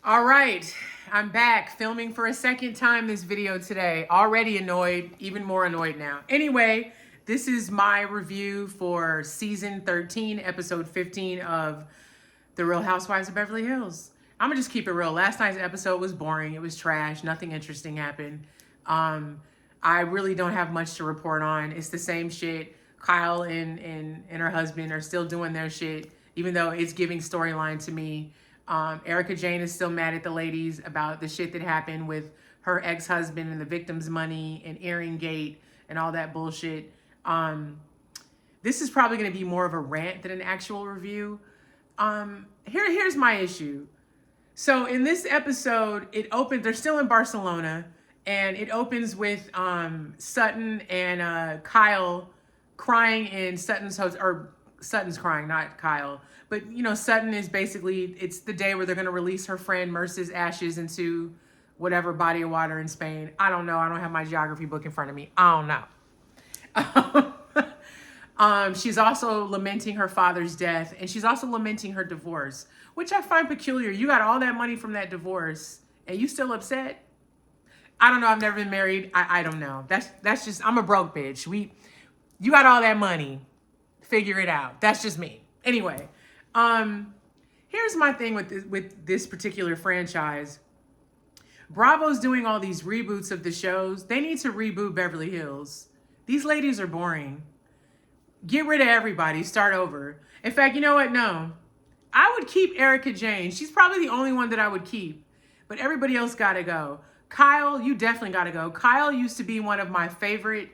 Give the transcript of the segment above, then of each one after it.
All right, I'm back filming for a second time this video today. Already annoyed, even more annoyed now. Anyway, this is my review for season 13, episode 15 of The Real Housewives of Beverly Hills. I'm gonna just keep it real. Last night's episode was boring. It was trash. Nothing interesting happened. I really don't have much to report on. It's the same shit. Kyle and her husband are still doing their shit, even though it's giving storyline to me. Erica Jane is still mad at the ladies about the shit that happened with her ex-husband and the victim's money and Earring Gate and all that bullshit. This is probably going to be more of a rant than an actual review. Here's my issue. So in this episode, it opens, they're still in Barcelona, and it opens with Sutton and Kyle crying in Sutton's house, or Sutton's crying, not Kyle. But, you know, Sutton is basically, it's the day where they're going to release her friend Merce's ashes into whatever body of water in Spain. I don't know. I don't have my geography book in front of me. I don't know. She's also lamenting her father's death, and she's also lamenting her divorce, which I find peculiar. You got all that money from that divorce, and you still upset? I don't know. I've never been married. I don't know. That's just, I'm a broke bitch. You got all that money. Figure it out. That's just me. Anyway, here's my thing with this particular franchise. Bravo's doing all these reboots of the shows. They need to reboot Beverly Hills. These ladies are boring. Get rid of everybody. Start over. In fact, you know what? No. I would keep Erica Jane. She's probably the only one that I would keep. But everybody else got to go. Kyle, you definitely got to go. Kyle used to be one of my favorite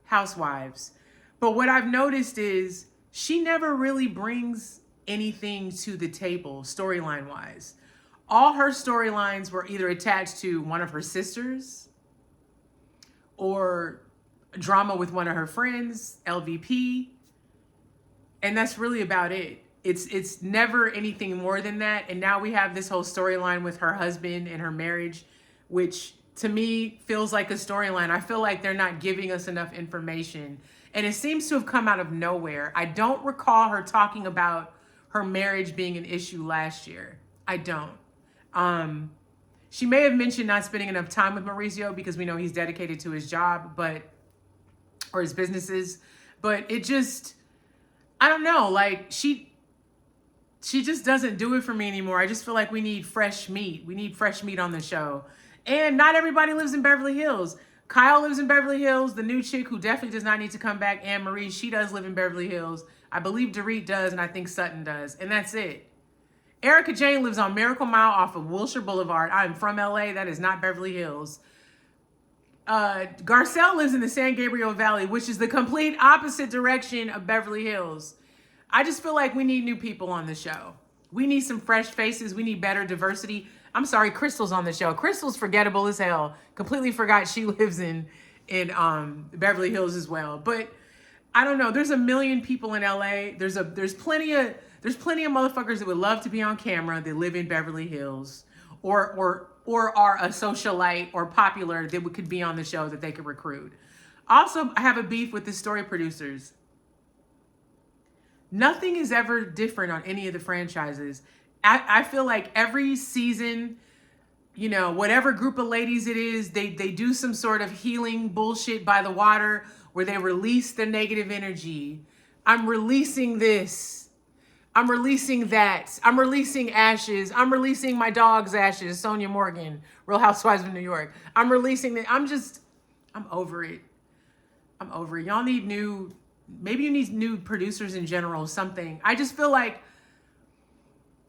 housewives. But what I've noticed is she never really brings anything to the table storyline-wise. All her storylines were either attached to one of her sisters or drama with one of her friends, LVP. And that's really about it. It's never anything more than that. And now we have this whole storyline with her husband and her marriage, which to me feels like a storyline. I feel like they're not giving us enough information. And it seems to have come out of nowhere. I don't recall her talking about her marriage being an issue last year. I don't. She may have mentioned not spending enough time with Mauricio because we know he's dedicated to his job, or his businesses. But it just, I don't know. Like she just doesn't do it for me anymore. I just feel like we need fresh meat. We need fresh meat on the show. And not everybody lives in Beverly Hills. Kyle lives in Beverly Hills. The new chick who definitely does not need to come back, Anne Marie, she does live in Beverly Hills. I believe Dorit does, and I think Sutton does. And that's it. Erica Jane lives on Miracle Mile off of Wilshire Boulevard. I'm from LA. That is not Beverly Hills. Garcelle lives in the San Gabriel Valley, which is the complete opposite direction of Beverly Hills. I just feel like we need new people on the show. We need some fresh faces. We need better diversity. I'm sorry, Crystal's on the show. Crystal's forgettable as hell. Completely forgot she lives in Beverly Hills as well. But I don't know. There's a million people in LA. There's plenty of motherfuckers that would love to be on camera that live in Beverly Hills, or are a socialite or popular that could be on the show that they could recruit. Also, I have a beef with the story producers. Nothing is ever different on any of the franchises. I feel like every season, you know, whatever group of ladies it is, they do some sort of healing bullshit by the water where they release the negative energy. I'm releasing this. I'm releasing that. I'm releasing ashes. I'm releasing my dog's ashes, Sonia Morgan, Real Housewives of New York. I'm releasing that. I'm over it. I'm over it. Y'all need maybe you need new producers in general, something. I just feel like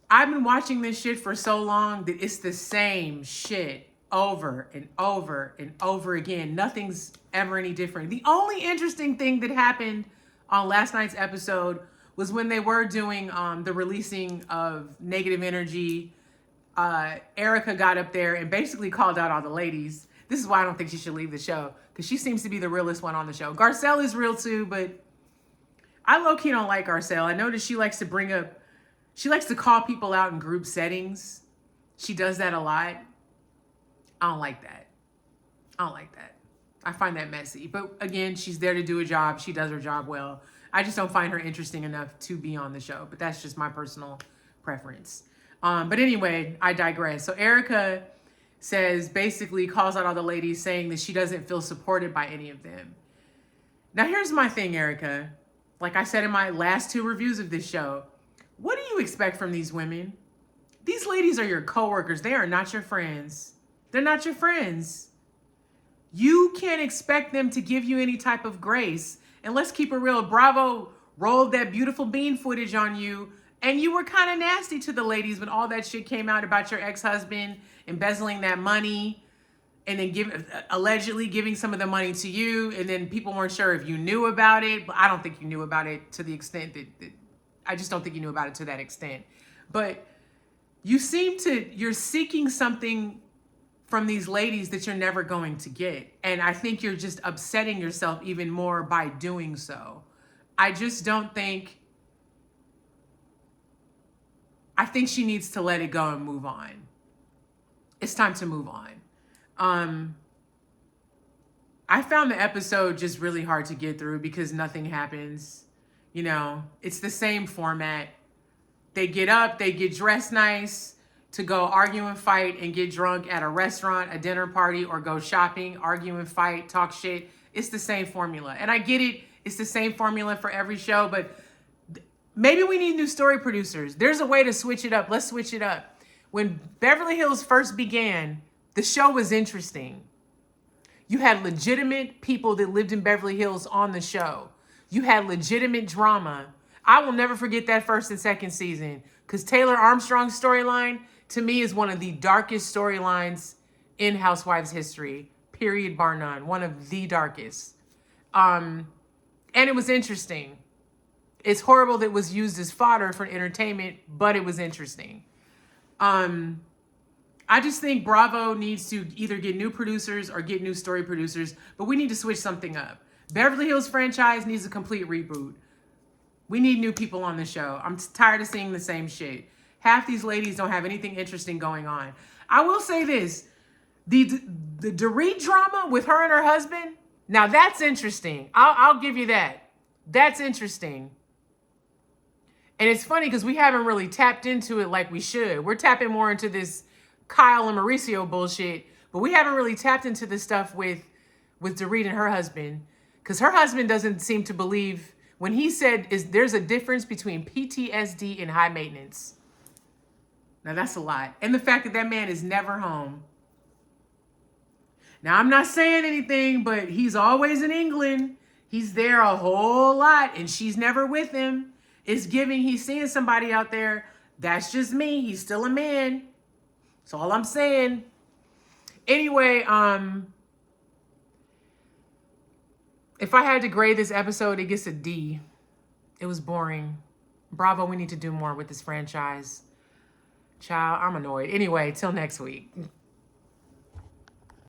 I've been watching this shit for so long that it's the same shit over and over and over again. Nothing's ever any different. The only interesting thing that happened on last night's episode was when they were doing the releasing of negative energy. Erica got up there and basically called out all the ladies. This is why I don't think she should leave the show, because she seems to be the realest one on the show. Garcelle is real too, but I low-key don't like Garcelle. I noticed she likes to call people out in group settings. She does that a lot. I don't like that. I find that messy. But again, she's there to do a job. She does her job well. I just don't find her interesting enough to be on the show. But that's just my personal preference. But anyway, I digress. So Erica says, basically calls out all the ladies saying that she doesn't feel supported by any of them. Now, here's my thing, Erica. Like I said in my last 2 reviews of this show, what do you expect from these women? These ladies are your coworkers. They are not your friends. They're not your friends. You can't expect them to give you any type of grace. And let's keep it real. Bravo rolled that beautiful bean footage on you, and you were kind of nasty to the ladies when all that shit came out about your ex-husband embezzling that money and then allegedly giving some of the money to you, and then people weren't sure if you knew about it. But I don't think you knew about it to the extent that I just don't think you knew about it to that extent. But you're seeking something from these ladies that you're never going to get. And I think you're just upsetting yourself even more by doing so. I think she needs to let it go and move on. It's time to move on. I found the episode just really hard to get through because nothing happens. You know, it's the same format. They get up, they get dressed nice to go argue and fight and get drunk at a restaurant, a dinner party, or go shopping, argue and fight, talk shit. It's the same formula. And I get it. It's the same formula for every show, but maybe we need new story producers. There's a way to switch it up. Let's switch it up. When Beverly Hills first began, the show was interesting. You had legitimate people that lived in Beverly Hills on the show. You had legitimate drama. I will never forget that first and second season because Taylor Armstrong's storyline, to me, is one of the darkest storylines in Housewives history, period, bar none. One of the darkest. And it was interesting. It's horrible that it was used as fodder for entertainment, but it was interesting. I just think Bravo needs to either get new producers or get new story producers, but we need to switch something up. Beverly Hills franchise needs a complete reboot. We need new people on the show. I'm tired of seeing the same shit. Half these ladies don't have anything interesting going on. I will say this. The Dorit drama with her and her husband, now that's interesting. I'll give you that. That's interesting. And it's funny because we haven't really tapped into it like we should. We're tapping more into this Kyle and Mauricio bullshit, but we haven't really tapped into this stuff with Dorit and her husband, because her husband doesn't seem to believe when he said there's a difference between PTSD and high maintenance. Now that's a lot. And the fact that that man is never home. Now I'm not saying anything, but he's always in England. He's there a whole lot and she's never with him. It's giving he's seeing somebody out there. That's just me. He's still a man. That's all I'm saying. Anyway, if I had to grade this episode, it gets a D. It was boring. Bravo, we need to do more with this franchise. Child, I'm annoyed. Anyway, till next week.